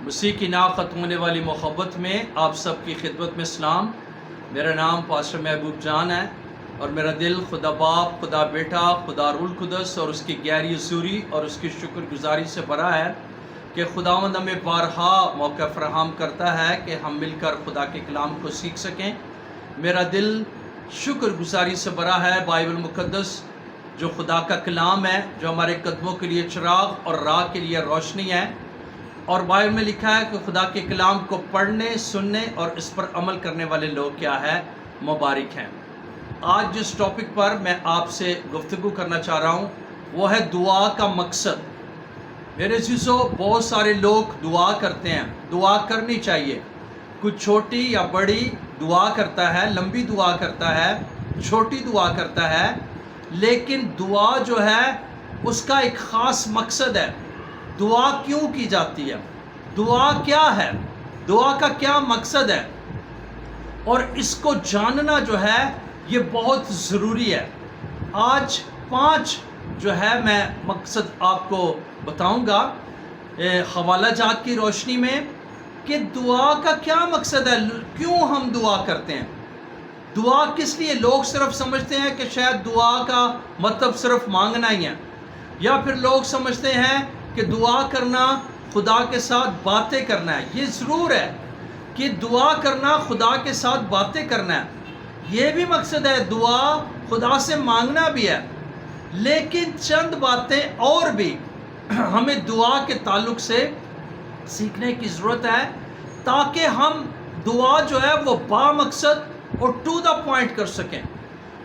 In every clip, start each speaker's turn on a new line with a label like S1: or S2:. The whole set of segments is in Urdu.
S1: مسیح کی نا ختم ہونے والی محبت میں آپ سب کی خدمت میں سلام۔ میرا نام پاسٹر محبوب جان ہے اور میرا دل خدا باپ، خدا بیٹا، خدا روح القدس اور اس کی گہری حضوری اور اس کی شکر گزاری سے بھرا ہے کہ خداوند ہمیں بارہا موقع فراہم کرتا ہے کہ ہم مل کر خدا کے کلام کو سیکھ سکیں۔ میرا دل شکر گزاری سے بھرا ہے بائبل مقدس جو خدا کا کلام ہے، جو ہمارے قدموں کے لیے چراغ اور راہ کے لیے روشنی ہے۔ اور بائبل میں لکھا ہے کہ خدا کے کلام کو پڑھنے، سننے اور اس پر عمل کرنے والے لوگ کیا ہے؟ مبارک ہیں۔ آج جس ٹاپک پر میں آپ سے گفتگو کرنا چاہ رہا ہوں وہ ہے دعا کا مقصد۔ میرے عزیزو، بہت سارے لوگ دعا کرتے ہیں، دعا کرنی چاہیے۔ کچھ چھوٹی یا بڑی دعا کرتا ہے، لمبی دعا کرتا ہے، چھوٹی دعا کرتا ہے، لیکن دعا جو ہے اس کا ایک خاص مقصد ہے۔ دعا کیوں کی جاتی ہے؟ دعا کیا ہے؟ دعا کا کیا مقصد ہے؟ اور اس کو جاننا جو ہے یہ بہت ضروری ہے۔ آج 5 جو ہے میں مقصد آپ کو بتاؤں گا حوالہ جات کی روشنی میں کہ دعا کا کیا مقصد ہے، کیوں ہم دعا کرتے ہیں، دعا کس لیے۔ لوگ صرف سمجھتے ہیں کہ شاید دعا کا مطلب صرف مانگنا ہی ہے، یا پھر لوگ سمجھتے ہیں کہ دعا کرنا خدا کے ساتھ باتیں کرنا ہے۔ یہ ضرور ہے کہ دعا کرنا خدا کے ساتھ باتیں کرنا ہے، یہ بھی مقصد ہے، دعا خدا سے مانگنا بھی ہے، لیکن چند باتیں اور بھی ہمیں دعا کے تعلق سے سیکھنے کی ضرورت ہے تاکہ ہم دعا جو ہے وہ با مقصد اور ٹو دا پوائنٹ کر سکیں۔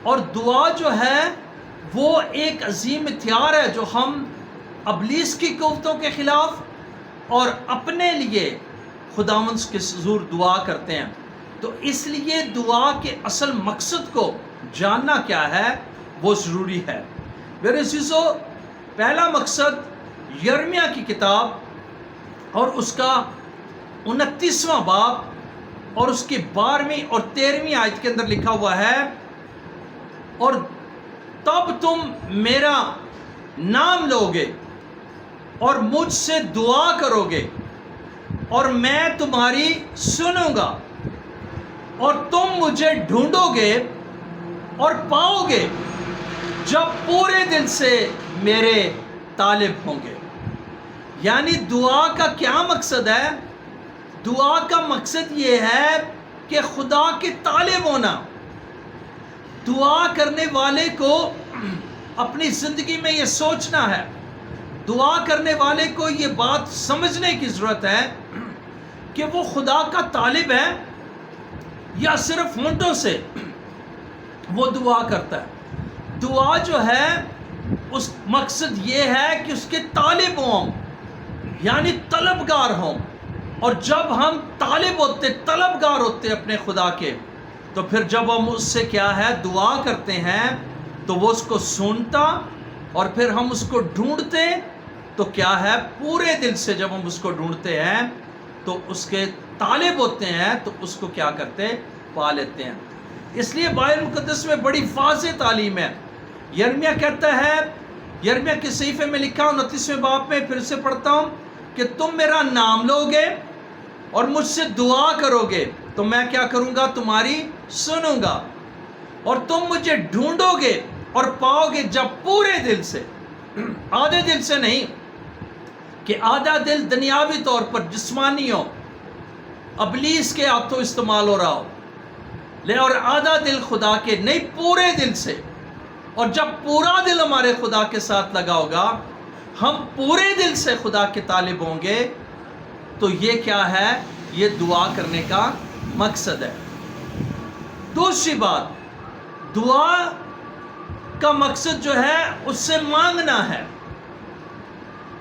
S1: اور دعا جو ہے وہ ایک عظیم ہتھیار ہے جو ہم ابلیس کی قوتوں کے خلاف اور اپنے لیے خداوند کے حضور دعا کرتے ہیں۔ تو اس لیے دعا کے اصل مقصد کو جاننا کیا ہے وہ ضروری ہے۔ میرے عزیزو، پہلا مقصد یرمیہ کی کتاب اور اس کا 29واں باب اور اس کی 12ویں اور 13ویں آیت کے اندر لکھا ہوا ہے، اور تب تم میرا نام لوگے اور مجھ سے دعا کرو گے اور میں تمہاری سنوں گا، اور تم مجھے ڈھونڈو گے اور پاؤ گے جب پورے دل سے میرے طالب ہوں گے۔ یعنی دعا کا کیا مقصد ہے؟ دعا کا مقصد یہ ہے کہ خدا کے طالب ہونا۔ دعا کرنے والے کو اپنی زندگی میں یہ سوچنا ہے، دعا کرنے والے کو یہ بات سمجھنے کی ضرورت ہے کہ وہ خدا کا طالب ہے یا صرف ہونٹوں سے وہ دعا کرتا ہے۔ دعا جو ہے اس مقصد یہ ہے کہ اس کے طالب ہوں، یعنی طلبگار ہوں۔ اور جب ہم طالب ہوتے، طلبگار ہوتے اپنے خدا کے، تو پھر جب ہم اس سے کیا ہے دعا کرتے ہیں تو وہ اس کو سنتا، اور پھر ہم اس کو ڈھونڈتے تو کیا ہے پورے دل سے جب ہم اس کو ڈھونڈتے ہیں تو اس کے طالب ہوتے ہیں تو اس کو کیا کرتے؟ پا لیتے ہیں۔ اس لیے بائبل مقدس میں بڑی واضح تعلیم ہے۔ یرمیہ کہتا ہے، یرمیہ کے صحیفے میں لکھا 29ویں باب میں، پھر سے پڑھتا ہوں، کہ تم میرا نام لوگے اور مجھ سے دعا کرو گے تو میں کیا کروں گا؟ تمہاری سنوں گا، اور تم مجھے ڈھونڈو گے اور پاؤ گے جب پورے دل سے، آدھے دل سے نہیں، کہ آدھا دل دنیاوی طور پر جسمانی ہو، ابلیس کے ہاتھوں استعمال ہو رہا ہو، اور آدھا دل خدا کے، نہیں پورے دل سے۔ اور جب پورا دل ہمارے خدا کے ساتھ لگا ہوگا، ہم پورے دل سے خدا کے طالب ہوں گے، تو یہ کیا ہے؟ یہ دعا کرنے کا مقصد ہے۔ دوسری بات، دعا کا مقصد جو ہے اس سے مانگنا ہے۔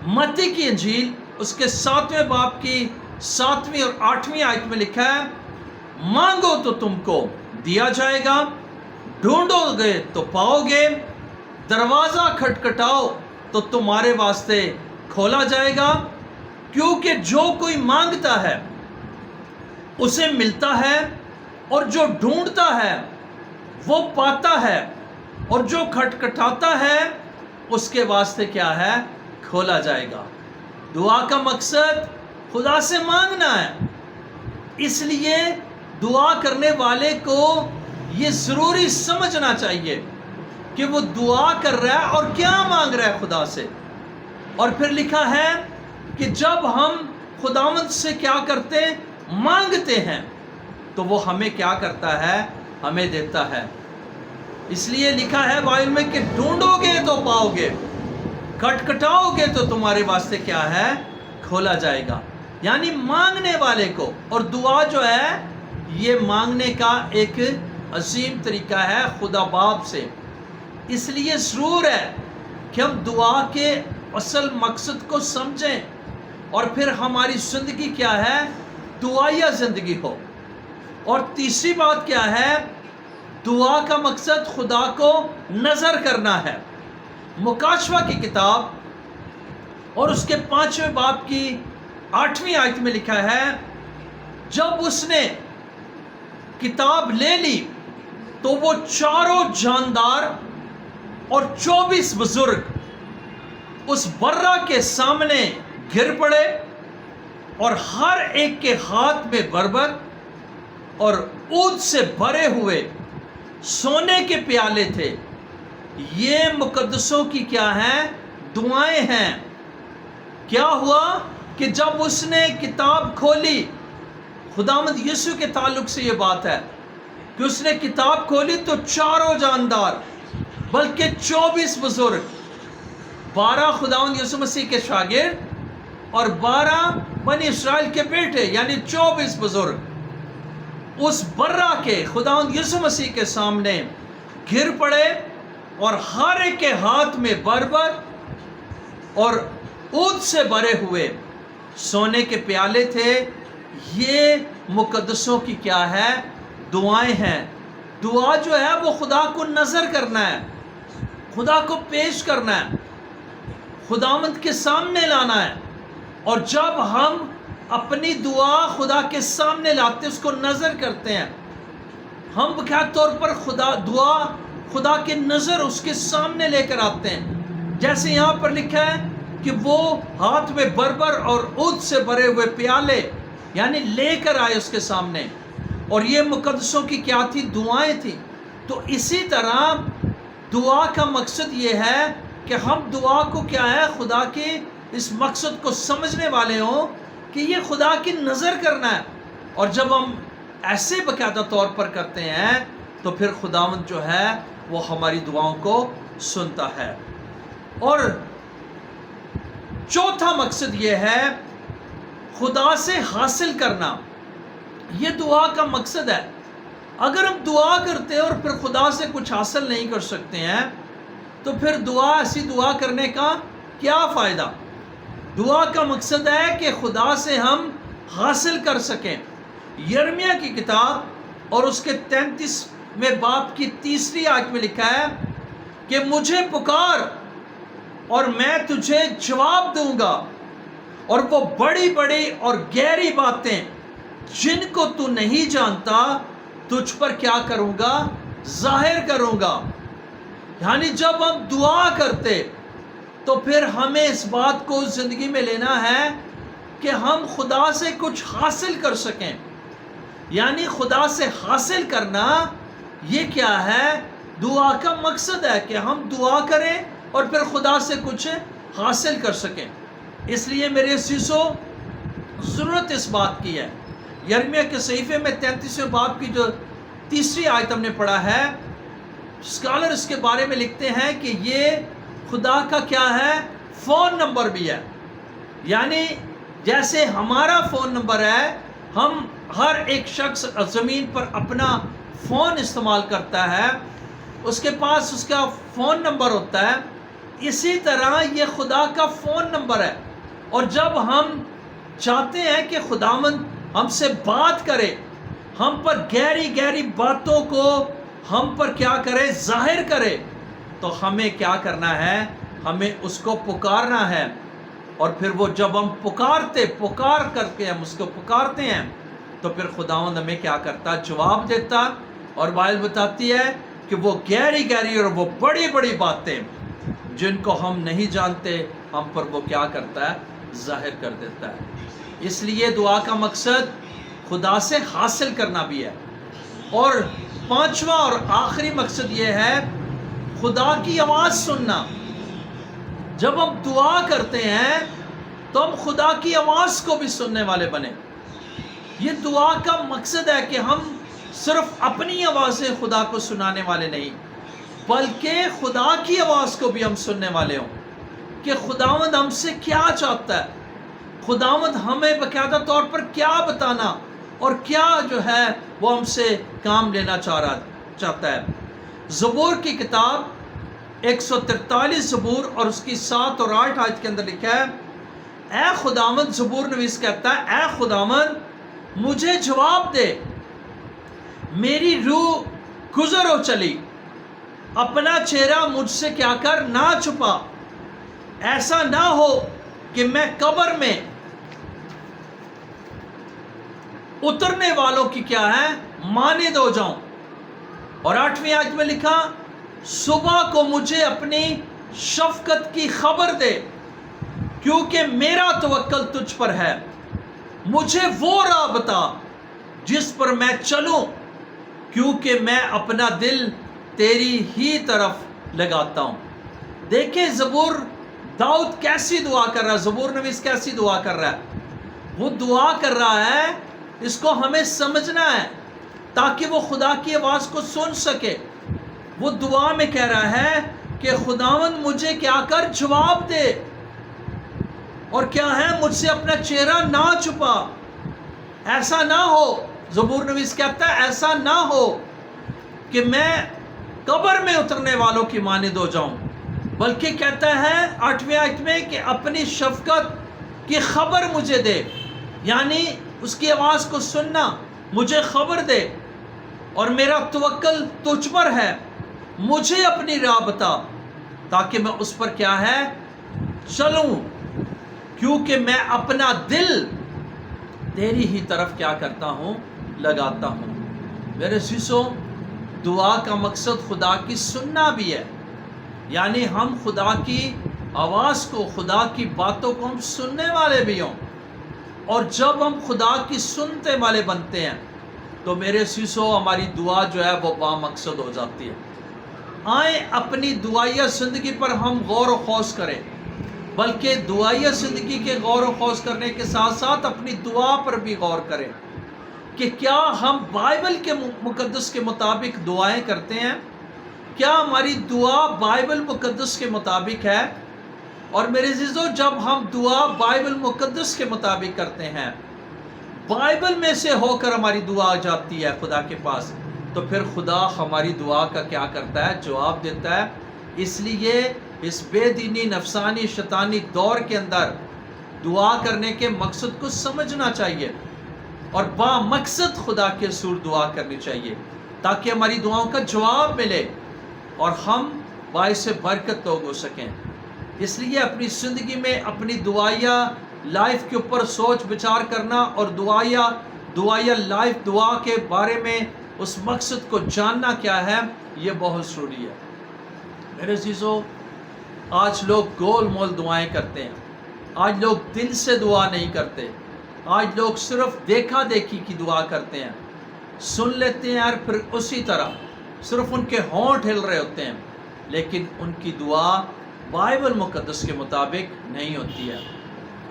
S1: متی کی انجیل اس کے 7ویں باب کی 7ویں اور 8ویں آیت میں لکھا ہے، مانگو تو تم کو دیا جائے گا، ڈھونڈو گے تو پاؤ گے، دروازہ کھٹکھٹاؤ تو تمہارے واسطے کھولا جائے گا، کیونکہ جو کوئی مانگتا ہے اسے ملتا ہے، اور جو ڈھونڈتا ہے وہ پاتا ہے، اور جو کھٹکھٹاتا ہے اس کے واسطے کیا ہے؟ کھولا جائے گا۔ دعا کا مقصد خدا سے مانگنا ہے. اس لیے دعا کرنے والے کو یہ ضروری سمجھنا چاہیے کہ وہ دعا کر رہا ہے اور کیا مانگ رہا ہے خدا سے. اور پھر لکھا ہے کہ جب ہم خداوند سے کیا کرتے ہیں؟ مانگتے ہیں تو وہ ہمیں کیا کرتا ہے؟ ہمیں دیتا ہے. اس لیے لکھا ہے بائبل میں کہ ڈھونڈو گے تو پاؤ گے، کھٹکھٹاؤ گے تو تمہارے واسطے کیا ہے؟ کھولا جائے گا. یعنی مانگنے والے کو. اور دعا جو ہے یہ مانگنے کا ایک عظیم طریقہ ہے خدا باپ سے. اس لیے ضرور ہے کہ ہم دعا کے اصل مقصد کو سمجھیں اور پھر ہماری زندگی کیا ہے؟ دعائیا زندگی ہو. اور تیسری بات کیا ہے؟ دعا کا مقصد خدا کو نظر کرنا ہے. مکاشفہ کی کتاب اور اس کے 5ویں باب کی 8ویں آیت میں لکھا ہے، جب اس نے کتاب لے لی تو وہ چاروں جاندار اور 24 بزرگ اس برہ کے سامنے گر پڑے، اور ہر ایک کے ہاتھ میں بربط اور عود سے بھرے ہوئے سونے کے پیالے تھے. یہ مقدسوں کی کیا ہیں؟ دعائیں ہیں. کیا ہوا کہ جب اس نے کتاب کھولی، خداوند یسوع کے تعلق سے یہ بات ہے کہ اس نے کتاب کھولی تو چاروں جاندار بلکہ 24 بزرگ، 12 خداوند یسوع مسیح کے شاگرد اور 12 بنی اسرائیل کے بیٹے، یعنی 24 بزرگ اس برہ کے خداوند یسوع مسیح کے سامنے گر پڑے، اور ہر ایک کے ہاتھ میں بربط اور عود سے بھرے ہوئے سونے کے پیالے تھے. یہ مقدسوں کی کیا ہے؟ دعائیں ہیں. دعا جو ہے وہ خدا کو نظر کرنا ہے، خدا کو پیش کرنا ہے، خداوند کے سامنے لانا ہے. اور جب ہم اپنی دعا خدا کے سامنے لاتے، اس کو نظر کرتے ہیں، ہم باقاعدہ طور پر دعا خدا کے نظر اس کے سامنے لے کر آتے ہیں. جیسے یہاں پر لکھا ہے کہ وہ ہاتھ میں بربر اور عود سے بھرے ہوئے پیالے یعنی لے کر آئے اس کے سامنے، اور یہ مقدسوں کی کیا تھی؟ دعائیں تھیں. تو اسی طرح دعا کا مقصد یہ ہے کہ ہم دعا کو کیا ہے؟ خدا کے اس مقصد کو سمجھنے والے ہوں کہ یہ خدا کی نظر کرنا ہے. اور جب ہم ایسے باقاعدہ طور پر کرتے ہیں تو پھر خداوند جو ہے وہ ہماری دعاؤں کو سنتا ہے. اور چوتھا مقصد یہ ہے خدا سے حاصل کرنا. یہ دعا کا مقصد ہے. اگر ہم دعا کرتے ہیں اور پھر خدا سے کچھ حاصل نہیں کر سکتے ہیں تو پھر ایسی دعا کرنے کا کیا فائدہ؟ دعا کا مقصد ہے کہ خدا سے ہم حاصل کر سکیں. یرمیہ کی کتاب اور اس کے 33ویں باب کی 3 آیت میں لکھا ہے کہ مجھے پکار اور میں تجھے جواب دوں گا، اور وہ بڑی بڑی اور گہری باتیں جن کو تو نہیں جانتا تجھ پر کیا کروں گا؟ ظاہر کروں گا. یعنی جب ہم دعا کرتے تو پھر ہمیں اس بات کو زندگی میں لینا ہے کہ ہم خدا سے کچھ حاصل کر سکیں. یعنی خدا سے حاصل کرنا یہ کیا ہے؟ دعا کا مقصد ہے کہ ہم دعا کریں اور پھر خدا سے کچھ حاصل کر سکیں. اس لیے میرے عزیزو ضرورت اس بات کی ہے. یرمیہ کے صحیفے میں 33ویں باب کی جو 3 آیت ہم نے پڑھا ہے، اسکالر اس کے بارے میں لکھتے ہیں کہ یہ خدا کا کیا ہے؟ فون نمبر بھی ہے. یعنی جیسے ہمارا فون نمبر ہے، ہم ہر ایک شخص زمین پر اپنا فون استعمال کرتا ہے، اس کے پاس اس کا فون نمبر ہوتا ہے. اسی طرح یہ خدا کا فون نمبر ہے. اور جب ہم چاہتے ہیں کہ خداوند ہم سے بات کرے، ہم پر گہری گہری باتوں کو ہم پر کیا کرے؟ ظاہر کرے، تو ہمیں کیا کرنا ہے؟ ہمیں اس کو پکارنا ہے. اور پھر وہ جب ہم پکار کر کے ہم اس کو پکارتے ہیں تو پھر خداوند ہمیں کیا کرتا؟ جواب دیتا. اور بائبل بتاتی ہے کہ وہ گہری گہری اور وہ بڑی بڑی باتیں جن کو ہم نہیں جانتے ہم پر وہ کیا کرتا ہے؟ ظاہر کر دیتا ہے. اس لیے دعا کا مقصد خدا سے حاصل کرنا بھی ہے. اور پانچواں اور آخری مقصد یہ ہے خدا کی آواز سننا. جب ہم دعا کرتے ہیں تو ہم خدا کی آواز کو بھی سننے والے بنیں. یہ دعا کا مقصد ہے کہ ہم صرف اپنی آوازیں خدا کو سنانے والے نہیں، بلکہ خدا کی آواز کو بھی ہم سننے والے ہوں کہ خداوند ہم سے کیا چاہتا ہے، خداوند ہمیں باقاعدہ طور پر کیا بتانا اور کیا جو ہے وہ ہم سے کام لینا چاہتا ہے. زبور کی کتاب 143 زبور اور اس کی 7 اور 8 آیت کے اندر لکھا ہے، اے خداوند، زبور نویس کہتا ہے، اے خداوند مجھے جواب دے، میری روح گزر ہو چلی، اپنا چہرہ مجھ سے کیا کر نہ چھپا، ایسا نہ ہو کہ میں قبر میں اترنے والوں کی کیا ہے مانند ہو جاؤں. اور 8ویں آیت میں لکھا، صبح کو مجھے اپنی شفقت کی خبر دے، کیونکہ میرا توکل تجھ پر ہے، مجھے وہ راہ بتا جس پر میں چلوں، کیونکہ میں اپنا دل تیری ہی طرف لگاتا ہوں. دیکھیں زبور داؤد کیسی دعا کر رہا ہے، زبور نویس کیسی دعا کر رہا ہے. وہ دعا کر رہا ہے، اس کو ہمیں سمجھنا ہے تاکہ وہ خدا کی آواز کو سن سکے. وہ دعا میں کہہ رہا ہے کہ خداوند مجھے کیا کر جواب دے، اور کیا ہے مجھ سے اپنا چہرہ نہ چھپا. ایسا نہ ہو، زبور نویس کہتا ہے ایسا نہ ہو کہ میں قبر میں اترنے والوں کی مانند ہو جاؤں، بلکہ کہتا ہے 8ویں آیت میں کہ اپنی شفقت کی خبر مجھے دے، یعنی اس کی آواز کو سننا، مجھے خبر دے، اور میرا توکل تجھ پر ہے، مجھے اپنی راہ بتا تاکہ میں اس پر کیا ہے چلوں، کیونکہ میں اپنا دل تیری ہی طرف کیا کرتا ہوں لگاتا ہوں. میرے عزیزو، دعا کا مقصد خدا کی سننا بھی ہے، یعنی ہم خدا کی آواز کو، خدا کی باتوں کو ہم سننے والے بھی ہوں. اور جب ہم خدا کی سنتے والے بنتے ہیں تو میرے عزیزو ہماری دعا جو ہے وہ با مقصد ہو جاتی ہے. آئیں اپنی دعائیہ زندگی پر ہم غور و خوض کریں، بلکہ دعائیہ زندگی کے غور و خوض کرنے کے ساتھ ساتھ اپنی دعا پر بھی غور کریں کہ کیا ہم بائبل کے مقدس کے مطابق دعائیں کرتے ہیں، کیا ہماری دعا بائبل مقدس کے مطابق ہے. اور میرے عزیزو، جب ہم دعا بائبل مقدس کے مطابق کرتے ہیں، بائبل میں سے ہو کر ہماری دعا آ جاتی ہے خدا کے پاس، تو پھر خدا ہماری دعا کا کیا کرتا ہے جواب دیتا ہے. اس لیے اس بے دینی نفسانی شیطانی دور کے اندر دعا کرنے کے مقصد کو سمجھنا چاہیے اور با مقصد خدا کے حضور دعا کرنی چاہیے تاکہ ہماری دعاؤں کا جواب ملے اور ہم باعث برکت لوگ ہو سکیں. اس لیے اپنی زندگی میں اپنی دعائیہ لائف کے اوپر سوچ بچار کرنا اور دعائیہ لائف دعا کے بارے میں اس مقصد کو جاننا کیا ہے، یہ بہت ضروری ہے. میرے عزیزو، آج لوگ گول مول دعائیں کرتے ہیں، آج لوگ دل سے دعا نہیں کرتے، آج لوگ صرف دیکھا دیکھی کی دعا کرتے ہیں، سن لیتے ہیں اور پھر اسی طرح صرف ان کے ہونٹ ہل رہے ہوتے ہیں، لیکن ان کی دعا بائبل مقدس کے مطابق نہیں ہوتی ہے.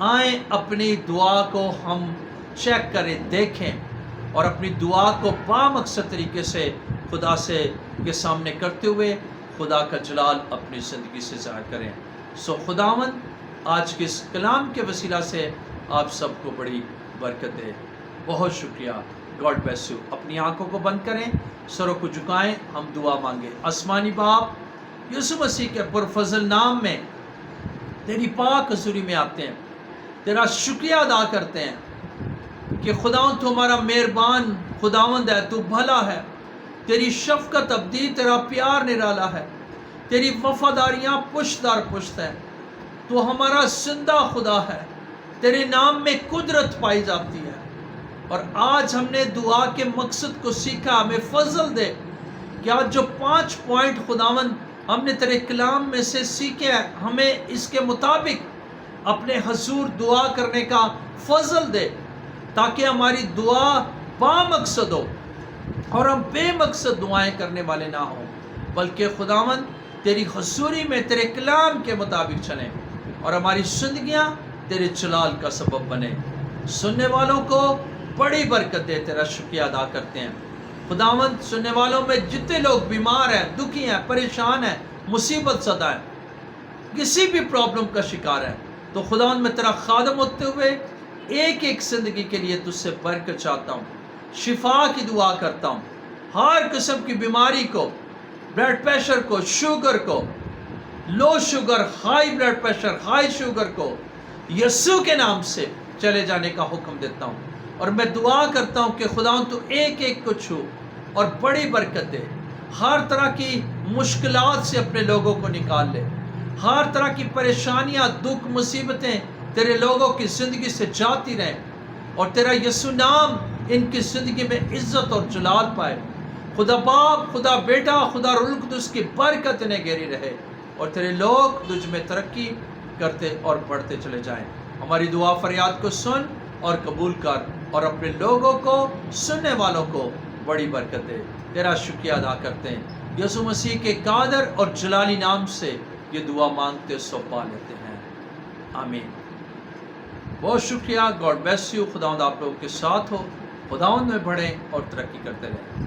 S1: آئیں اپنی دعا کو ہم چیک کریں، دیکھیں اور اپنی دعا کو بامقصد طریقے سے خدا سے کے سامنے کرتے ہوئے خدا کا جلال اپنی زندگی سے ظاہر کریں. خداوند آج کے اس کلام کے وسیلہ سے آپ سب کو بڑی برکت دے. بہت شکریہ. God bless you. اپنی آنکھوں کو بند کریں، سروں کو جھکائیں، ہم دعا مانگیں. آسمانی باپ، یسوع مسیح کے پرفضل نام میں تیری پاک حضوری میں آتے ہیں، تیرا شکریہ ادا کرتے ہیں کہ خداوند تو ہمارا مہربان خداوند ہے، تو بھلا ہے، تیری شفقت ابدی، تیرا پیار نرالا ہے، تیری وفاداریاں پشت در پشت ہے، تو ہمارا زندہ خدا ہے، تیرے نام میں قدرت پائی جاتی ہے. اور آج ہم نے دعا کے مقصد کو سیکھا. ہمیں فضل دے کہ آج جو 5 پوائنٹ خداوند ہم نے تیرے کلام میں سے سیکھے ہیں، ہمیں اس کے مطابق اپنے حضور دعا کرنے کا فضل دے، تاکہ ہماری دعا با مقصد ہو اور ہم بے مقصد دعائیں کرنے والے نہ ہوں، بلکہ خداوند تیری حضوری میں تیرے کلام کے مطابق چلیں اور ہماری زندگیاں تیرے جلال کا سبب بنے۔ سننے والوں کو بڑی برکت دے، تیرا شکریہ ادا کرتے ہیں خداوند۔ سننے والوں میں جتنے لوگ بیمار ہیں، دکھی ہیں، پریشان ہیں، مصیبت زدہ ہیں، کسی بھی پرابلم کا شکار ہے، تو خداوند میں تیرا خادم ہوتے ہوئے ایک ایک زندگی کے لیے تجھ سے برکت چاہتا ہوں، شفا کی دعا کرتا ہوں۔ ہر قسم کی بیماری کو، بلڈ پریشر کو، شوگر کو، low sugar, high blood pressure, high sugar کو یسوع کے نام سے چلے جانے کا حکم دیتا ہوں، اور میں دعا کرتا ہوں کہ خداوند تو ایک ایک کو چھو اور بڑی برکت دے، ہر طرح کی مشکلات سے اپنے لوگوں کو نکال لے، ہر طرح کی پریشانیاں، دکھ، مصیبتیں تیرے لوگوں کی زندگی سے جاتی رہیں، اور تیرا یسوع نام ان کی زندگی میں عزت اور جلال پائے۔ خدا باپ، خدا بیٹا، خدا روح القدس کی برکت انہیں گھیری رہے، اور تیرے لوگ تجھ میں ترقی کرتے اور بڑھتے چلے جائیں۔ ہماری دعا فریاد کو سن اور قبول کر، اور اپنے لوگوں کو، سننے والوں کو بڑی برکت دے۔ تیرا شکریہ ادا کرتے ہیں، یسوع مسیح کے قادر اور جلالی نام سے یہ دعا مانگتے سو پا لیتے ہیں، آمین۔ بہت شکریہ، گاڈ بلیس یو۔ خداوند آپ لوگوں کے ساتھ ہو، خداوند میں بڑھیں اور ترقی کرتے رہیں۔